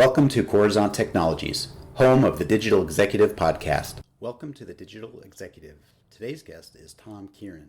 Welcome to Coruzant Technologies, home of the Digital Executive Podcast. Welcome to the Digital Executive. Today's guest is Tom Kearin.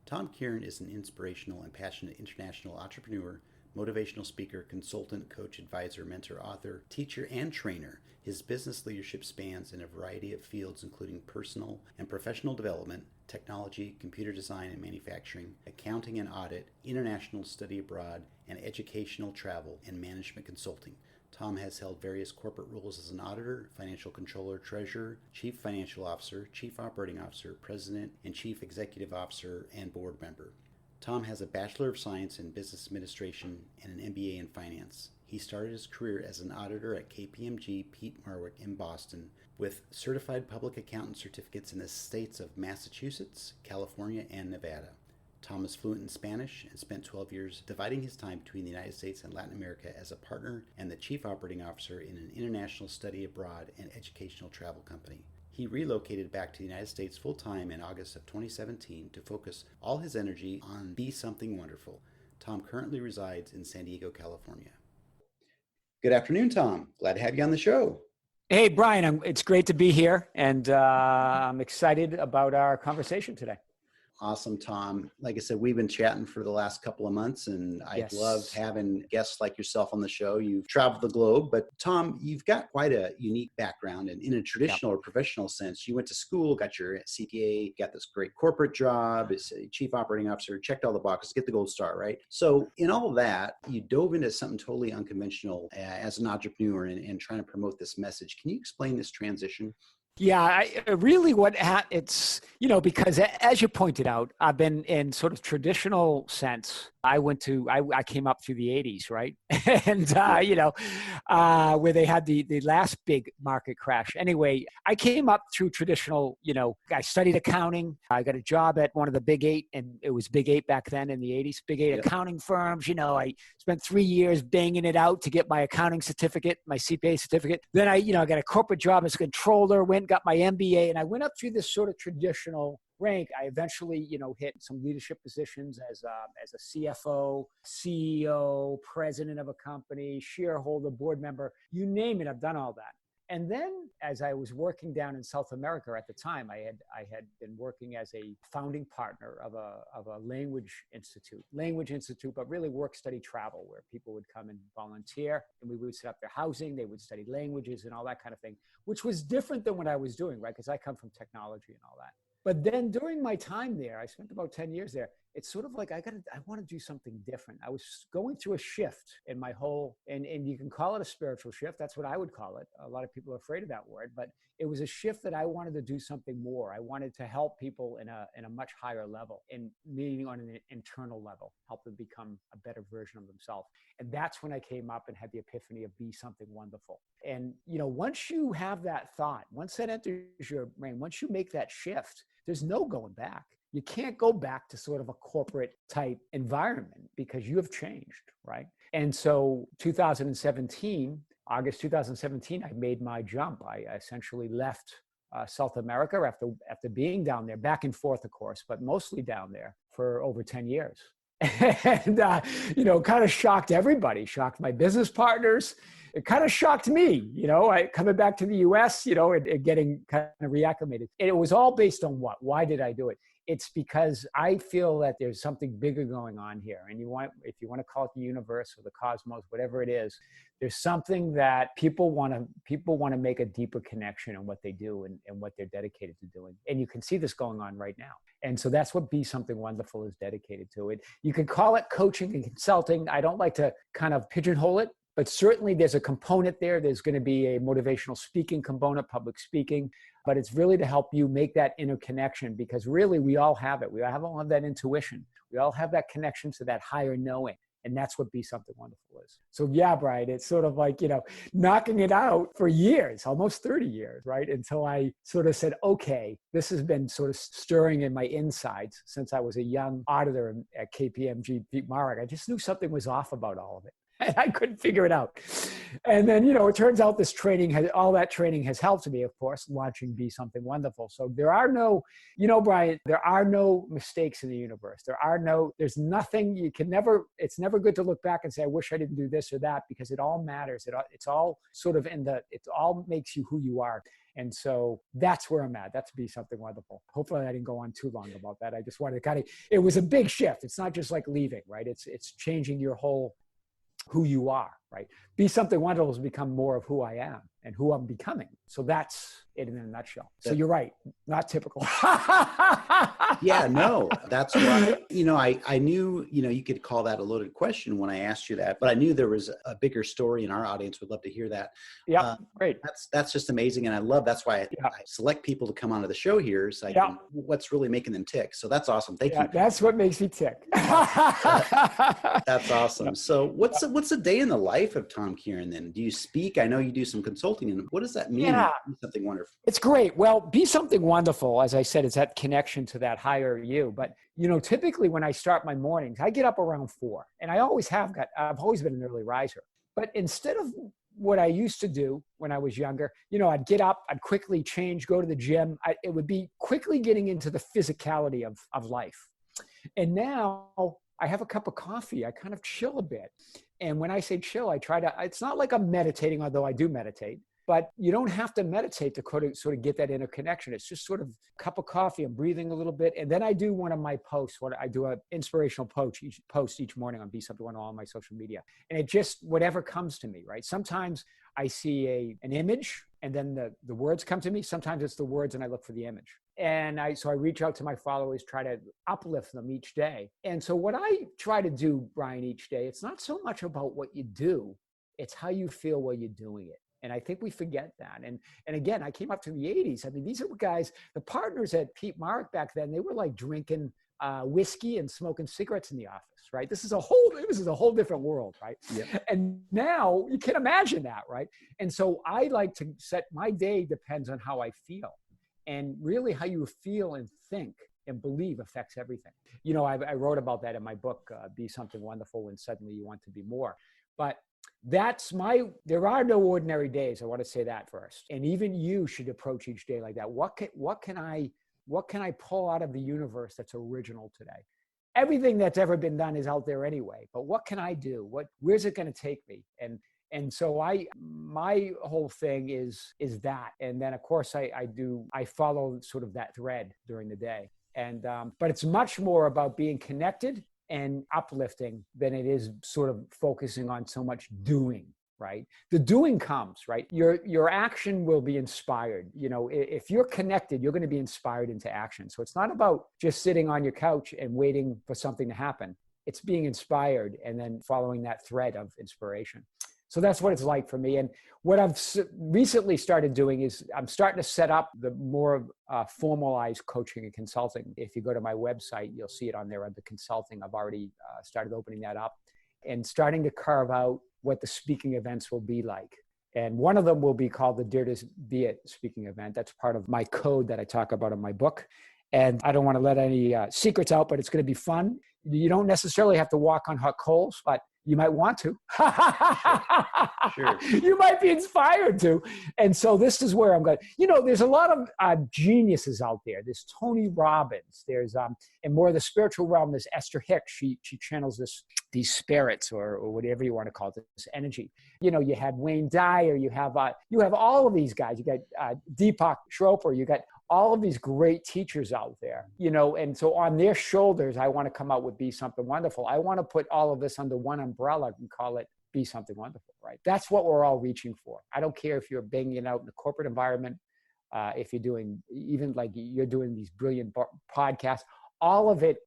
Tom Kearin is an inspirational and passionate international entrepreneur, motivational speaker, consultant, coach, advisor, mentor, author, teacher, and trainer. His business leadership spans in a variety of fields, including personal and professional development, technology, computer design and manufacturing, accounting and audit, international study abroad, and educational travel and management consulting. Tom has held various corporate roles as an auditor, financial controller, treasurer, chief financial officer, chief operating officer, president, and chief executive officer, and board member. Tom has a Bachelor of Science in Business Administration and an MBA in Finance. He started his career as an auditor at KPMG Pete Marwick in Boston with certified public accountant certificates in the states of Massachusetts, California, and Nevada. Tom is fluent in Spanish and spent 12 years dividing his time between the United States and Latin America as a partner and the chief operating officer in an international study abroad and educational travel company. He relocated back to the United States full-time in August of 2017 to focus all his energy on Be Something Wonderful. Tom currently resides in San Diego, California. Good afternoon, Tom. Glad to have you on the show. Hey, Brian, it's great to be here, and I'm excited about our conversation today. Awesome, Tom. Like I said, we've been chatting for the last couple of months, and I love having guests like yourself on the show. You've traveled the globe, but Tom, you've got quite a unique background. And in a traditional or professional sense, you went to school, got your CPA, got this great corporate job, as a chief operating officer, checked all the boxes, get the gold star, right? So in all that, you dove into something totally unconventional as an entrepreneur and trying to promote this message. Can you explain this transition? Yeah, it's, because as you pointed out, I've been in sort of traditional sense. I came up through the 80s, right? And, where they had the last big market crash. Anyway, I came up through traditional, I studied accounting. I got a job at one of the big 8, and it was big 8 back then in the 80s, big 8 accounting firms. I spent 3 years banging it out to get my accounting certificate, my CPA certificate. Then I got a corporate job as a controller, got my MBA, and I went up through this sort of traditional rank. I eventually, hit some leadership positions as a CFO, CEO, president of a company, shareholder, board member, you name it. I've done all that. And then as I was working down in South America at the time, I had been working as a founding partner of a language institute, but really work, study, travel, where people would come and volunteer, and we would set up their housing. They would study languages and all that kind of thing, which was different than what I was doing, right? Because I come from technology and all that. But then during my time there, I spent about 10 years there. It's sort of like I want to do something different. I was going through a shift in my whole, and you can call it a spiritual shift. That's what I would call it. A lot of people are afraid of that word, but it was a shift that I wanted to do something more. I wanted to help people in a much higher level, and meaning on an internal level, help them become a better version of themselves. And that's when I came up and had the epiphany of Be Something Wonderful. And, once you have that thought, once that enters your brain, once you make that shift, there's no going back. You can't go back to sort of a corporate type environment because you have changed, right? And so August 2017, I made my jump. I essentially left South America after being down there, back and forth, of course, but mostly down there for over 10 years. And, kind of shocked everybody, shocked my business partners. It kind of shocked me, coming back to the US, and getting kind of reacclimated. And it was all based on what? Why did I do it? It's because I feel that there's something bigger going on here. And if you want to call it the universe or the cosmos, whatever it is, there's something that people want to make a deeper connection in what they do and what they're dedicated to doing. And you can see this going on right now. And so that's what Be Something Wonderful is dedicated to. You can call it coaching and consulting. I don't like to kind of pigeonhole it, but certainly there's a component there. There's going to be a motivational speaking component, public speaking, but it's really to help you make that interconnection, because really we all have it. We all have that intuition. We all have that connection to that higher knowing. And that's what Be Something Wonderful is. So yeah, Brian, it's sort of like, knocking it out for years, almost 30 years, right? Until I sort of said, okay, this has been sort of stirring in my insides since I was a young auditor at KPMG Pete Marwick. I just knew something was off about all of it. And I couldn't figure it out. And then, it turns out all that training has helped me, of course, watching Be Something Wonderful. So there are no, Brian, there are no mistakes in the universe. There's nothing it's never good to look back and say, I wish I didn't do this or that, because it all matters. It's all sort of it all makes you who you are. And so that's where I'm at. That's Be Something Wonderful. Hopefully I didn't go on too long about that. I just wanted to it was a big shift. It's not just like leaving, right? It's changing your whole who you are, right? Be Something Wonderful has become more of who I am and who I'm becoming. So that's it in a nutshell. So you're right, not typical. Yeah, no, that's why, I knew, you could call that a loaded question when I asked you that, but I knew there was a bigger story and our audience would love to hear that. Yeah, great. That's just amazing. And that's why I select people to come onto the show here. So what's really making them tick. So that's awesome. Thank you. That's what makes me tick. That's awesome. So what's a day in the life of Tom Kearin then? Do you speak? I know you do some consulting, and what does that mean? Yeah. Be Something Wonderful. It's great. Well, Be Something Wonderful, as I said, it's that connection to that higher you. But, typically when I start my mornings, I get up around 4, and I've always been an early riser. But instead of what I used to do when I was younger, I'd get up, I'd quickly change, go to the gym. It would be quickly getting into the physicality of life. And now I have a cup of coffee. I kind of chill a bit. And when I say chill, it's not like I'm meditating, although I do meditate. But you don't have to meditate to sort of get that interconnection. It's just sort of a cup of coffee. I'm breathing a little bit. And then I do one of my posts. I do an inspirational post each morning on Be Something Wonderful on my social media. And it just, whatever comes to me, right? Sometimes I see an image and then the words come to me. Sometimes it's the words and I look for the image. And so I reach out to my followers, try to uplift them each day. And so what I try to do, Brian, each day, it's not so much about what you do, it's how you feel while you're doing it. And I think we forget that. And again, I came up to the 80s. I mean, these are guys, the partners at Pete Marek back then, they were like drinking whiskey and smoking cigarettes in the office, right? This is a whole different world, right? Yep. And now you can imagine that, right? And so I like to set my day depends on how I feel. And really how you feel and think and believe affects everything. I wrote about that in my book, Be Something Wonderful When Suddenly You Want to Be More. But there are no ordinary days. I want to say that first. And even you should approach each day like that. What can I pull out of the universe that's original today? Everything that's ever been done is out there anyway, but what can I do? Where's it going to take me? And so my whole thing is that. And then of course I follow sort of that thread during the day. And, but it's much more about being connected and uplifting than it is sort of focusing on so much doing, right? The doing comes, right? Your action will be inspired. If you're connected, you're going to be inspired into action. So it's not about just sitting on your couch and waiting for something to happen. It's being inspired and then following that thread of inspiration. So that's what it's like for me. And what I've recently started doing is I'm starting to set up the more formalized coaching and consulting. If you go to my website, you'll see it on there under consulting. I've already started opening that up and starting to carve out what the speaking events will be like. And one of them will be called the Dare to Be It speaking event. That's part of my code that I talk about in my book. And I don't want to let any secrets out, but it's going to be fun. You don't necessarily have to walk on hot coals, but you might want to. Sure. You might be inspired to. And so this is where I'm going. There's a lot of geniuses out there. There's Tony Robbins. There's in more of the spiritual realm, there's Esther Hicks. She channels these spirits or whatever you want to call it, this energy. You had Wayne Dyer. You have all of these guys. You got Deepak Chopra. You got all of these great teachers out there, and so on their shoulders, I want to come out with Be Something Wonderful. I want to put all of this under one umbrella and call it Be Something Wonderful, right? That's what we're all reaching for. I don't care if you're banging it out in the corporate environment, if you're doing, even like you're doing these brilliant podcasts, all of it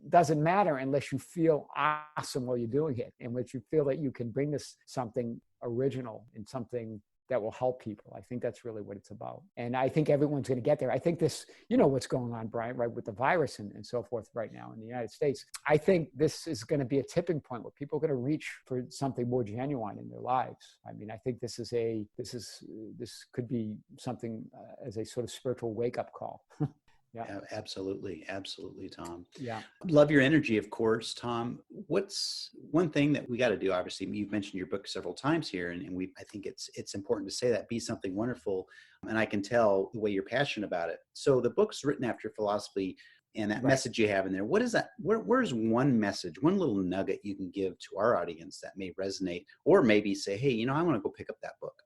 doesn't matter unless you feel awesome while you're doing it, and which you feel that you can bring this something original and something that will help people. I think that's really what it's about. And I think everyone's going to get there. I think this, what's going on, Brian, right, with the virus and so forth right now in the United States. I think this is going to be a tipping point where people are going to reach for something more genuine in their lives. I mean, I think this could be something as a sort of spiritual wake-up call. Yeah. Absolutely. Absolutely, Tom. Yeah. Love your energy, of course, Tom. What's one thing that we got to do? Obviously, you've mentioned your book several times here, and I think it's important to say that, be something wonderful. And I can tell the way you're passionate about it. So the book's written after philosophy and that Right. message you have in there. What is that? Where's one message, one little nugget you can give to our audience that may resonate, or maybe say, hey, I want to go pick up that book?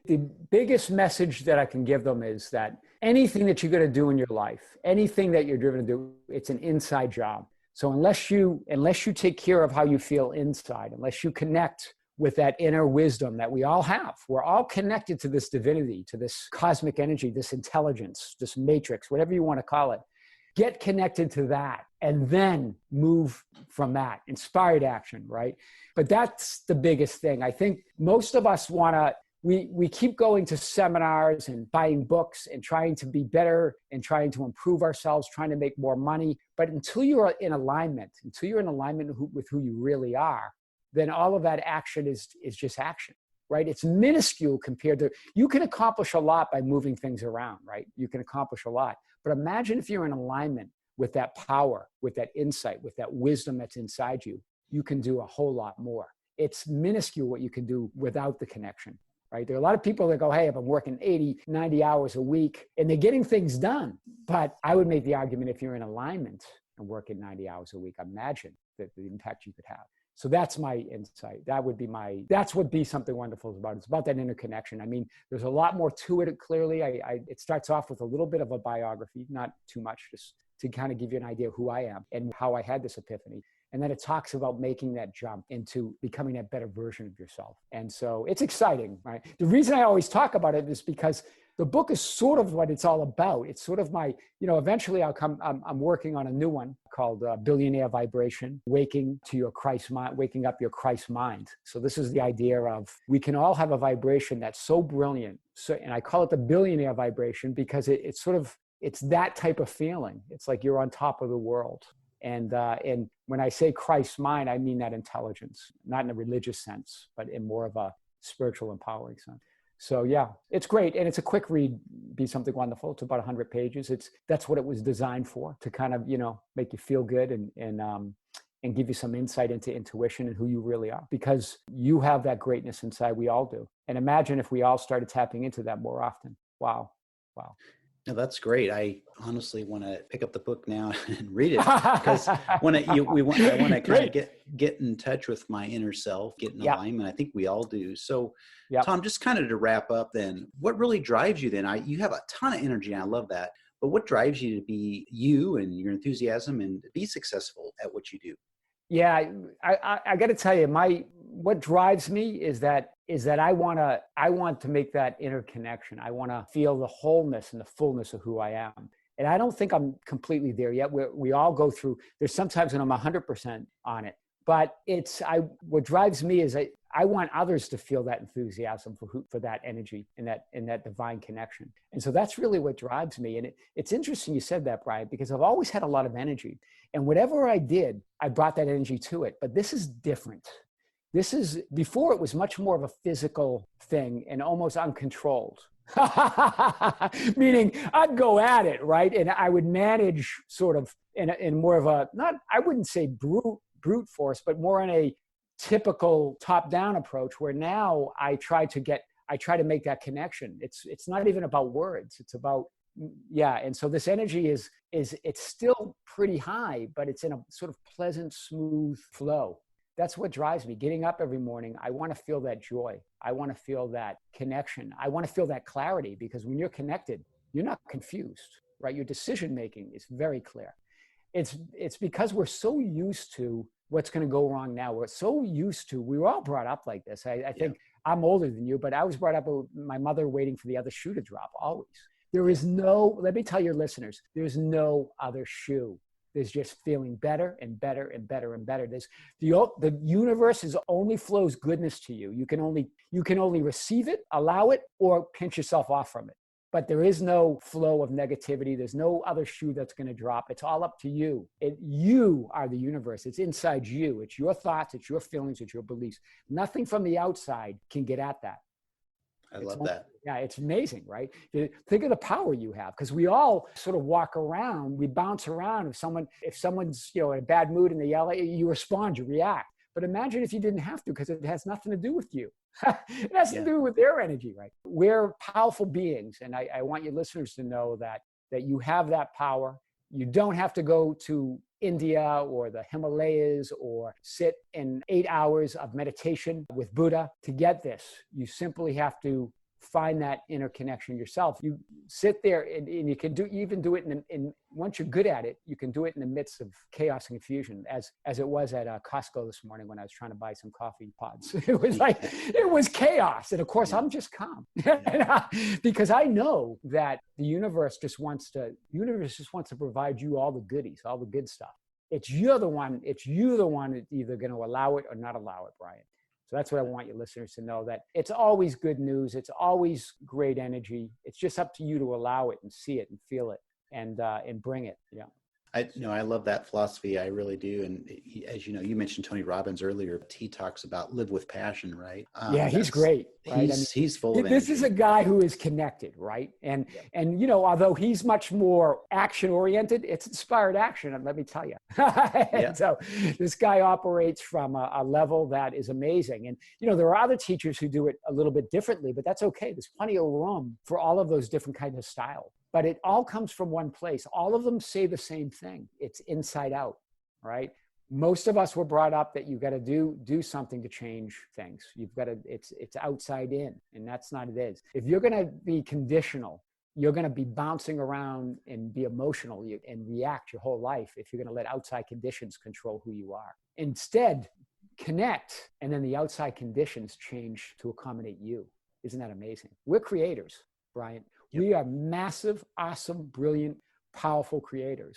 The biggest message that I can give them is that anything that you're going to do in your life, anything that you're driven to do, it's an inside job. So unless you take care of how you feel inside, unless you connect with that inner wisdom that we all have, we're all connected to this divinity, to this cosmic energy, this intelligence, this matrix, whatever you want to call it. Get connected to that and then move from that. Inspired action, right? But that's the biggest thing. I think most of us want to, we keep going to seminars and buying books and trying to be better and trying to improve ourselves, trying to make more money. But until you're in alignment with who you really are, then all of that action is just action, right? It's minuscule compared to, you can accomplish a lot by moving things around, right? You can accomplish a lot. But imagine if you're in alignment with that power, with that insight, with that wisdom that's inside you, you can do a whole lot more. It's minuscule what you can do without the connection. Right? There are a lot of people that go, hey, I'm working 80, 90 hours a week, and they're getting things done. But I would make the argument if you're in alignment and working 90 hours a week, imagine the impact you could have. So that's my insight. That's what Be Something Wonderful is about. It's about that interconnection. I mean, there's a lot more to it, clearly. It starts off with a little bit of a biography, not too much, just to kind of give you an idea of who I am and how I had this epiphany. And then it talks about making that jump into becoming that better version of yourself. And so it's exciting, right? The reason I always talk about it is because the book is sort of what it's all about. It's sort of my, eventually I'm working on a new one called Billionaire Vibration, waking up your Christ mind. So this is the idea of we can all have a vibration that's so brilliant. And I call it the billionaire vibration because it's that type of feeling. It's like you're on top of the world. And when I say Christ's mind, I mean that intelligence, not in a religious sense, but in more of a spiritual, empowering sense. So yeah, it's great. And it's a quick read, Be Something Wonderful. It's about 100 pages. That's what it was designed for, to kind of, make you feel good and give you some insight into intuition and who you really are, because you have that greatness inside. We all do. And imagine if we all started tapping into that more often. Wow. No, that's great. I honestly want to pick up the book now and read it, because I want to kind of get in touch with my inner self, get in alignment. I think we all do. So, Tom, just kind of to wrap up, then, what really drives you? Then you have a ton of energy, and I love that. But what drives you to be you and your enthusiasm and be successful at what you do? Yeah, I got to tell you, what drives me is that I want to make that interconnection. I want to feel the wholeness and the fullness of who I am. And I don't think I'm completely there yet. We all go through, there's sometimes when I'm 100% on it, but what drives me is I want others to feel that enthusiasm for that energy and that divine connection. And so that's really what drives me. And it's interesting you said that, Brian, because I've always had a lot of energy, and whatever I did, I brought that energy to it. But this is different. Before it was much more of a physical thing and almost uncontrolled. Meaning I'd go at it, right? And I would manage sort of in more of a, I wouldn't say brute force, but more in a typical top-down approach, where now I try to make that connection. It's not even about words. It's about, and so this energy is it's still pretty high, but it's in a sort of pleasant, smooth flow. That's what drives me. Getting up every morning, I want to feel that joy. I want to feel that connection. I want to feel that clarity, because when you're connected, you're not confused, right? Your decision-making is very clear. It's because we're so used to what's going to go wrong now. We were all brought up like this. I think I'm older than you, but I was brought up with my mother waiting for the other shoe to drop, always. Let me tell your listeners, there's no other shoe. There's just feeling better and better and better and better. The universe only flows goodness to you. You can only receive it, allow it, or pinch yourself off from it. But there is no flow of negativity. There's no other shoe that's going to drop. It's all up to you. You are the universe. It's inside you. It's your thoughts. It's your feelings. It's your beliefs. Nothing from the outside can get at that. I love that. Yeah, it's amazing, right? Think of the power you have, because we all sort of walk around, we bounce around. If someone's in a bad mood and they yell at you, you respond, you react. But imagine if you didn't have to, because it has nothing to do with you. It has to do with their energy, right? We're powerful beings, and I want your listeners to know that you have that power. You don't have to go to India or the Himalayas or sit in 8 hours of meditation with Buddha to get this. You simply have to find that inner connection yourself. You sit there and you can do it in once you're good at it, you can do it in the midst of chaos and confusion, as it was at Costco this morning when I was trying to buy some coffee pods. It was chaos. And of course, I'm just calm because I know that the universe just wants to provide you all the goodies, all the good stuff. It's you the one that's either going to allow it or not allow it, Brian. So that's what I want your listeners to know, that it's always good news. It's always great energy. It's just up to you to allow it and see it and feel it and bring it. Yeah. I love that philosophy. I really do. And as you know, you mentioned Tony Robbins earlier. He talks about live with passion, right? Yeah, he's great. Right? He's full of energy. This is a guy who is connected, right? And although he's much more action oriented, it's inspired action. And let me tell you. So this guy operates from a level that is amazing. And there are other teachers who do it a little bit differently, but that's okay. There's plenty of room for all of those different kinds of style. But it all comes from one place. All of them say the same thing. It's inside out, right? Most of us were brought up that you've got to do something to change things. You've got to, it's outside in, and that's not it is. If you're going to be conditional, you're going to be bouncing around and be emotional and react your whole life if you're going to let outside conditions control who you are. Instead, connect, and then the outside conditions change to accommodate you. Isn't that amazing? We're creators, Brian. We are massive, awesome, brilliant, powerful creators,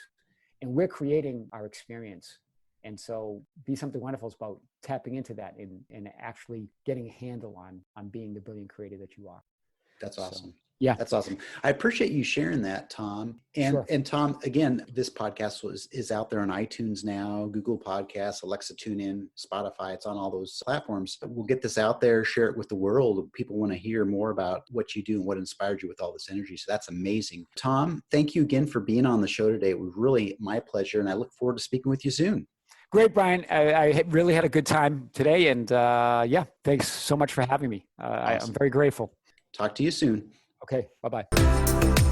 and we're creating our experience. And so Be Something Wonderful is about tapping into that and actually getting a handle on being the brilliant creator that you are. That's awesome. So, yeah. That's awesome. I appreciate you sharing that, Tom. And Tom, again, this podcast is out there on iTunes now, Google Podcasts, Alexa TuneIn, Spotify. It's on all those platforms. We'll get this out there, share it with the world. People want to hear more about what you do and what inspired you with all this energy. So that's amazing. Tom, thank you again for being on the show today. It was really my pleasure, and I look forward to speaking with you soon. Great, Brian. I really had a good time today. And thanks so much for having me. Awesome. I'm very grateful. Talk to you soon. Okay. Bye-bye.